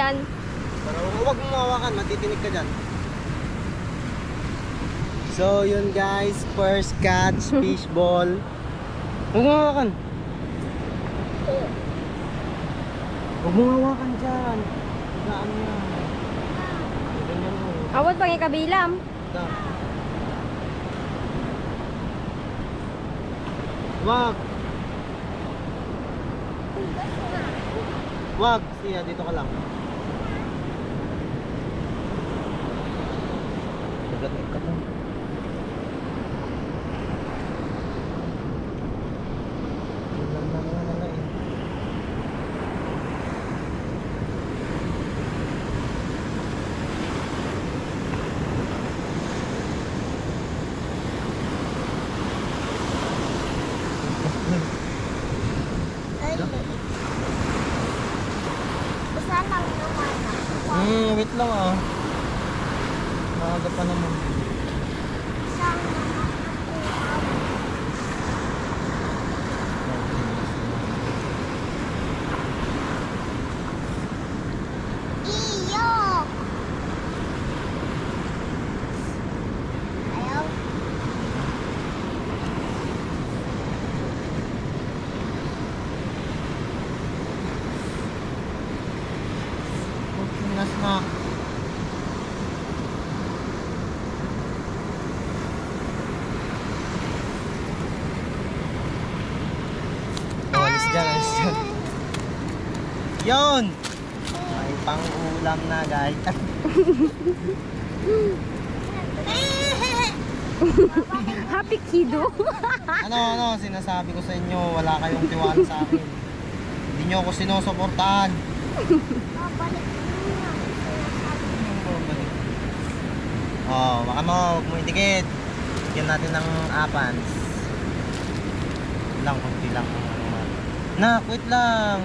yan. Pero huwag mong hawakan, matitinig ka dyan. So yun guys, first catch, fish ball. Huwag mong hawakan. Huwag mong hawakan dyan. Gaan yan. Ganyan mo. Awat pang ikabilam. Ito. Wag. Wag. Siya, dito ka lang. Nagalit ka lang. Wait lang ah. Maaga pa naman. Pinas na. Oh, alis dyan, alis dyan. Yun! May pang-ulam na guys. Happy kiddo. Ano, sinasabi ko sa inyo, wala kayong tiwala sa akin. Hindi nyo ako sinusuportahan. Oh, baka mo, huwag mo itikit. Bigyan natin ng apans. Kunti lang. Nak, wait lang.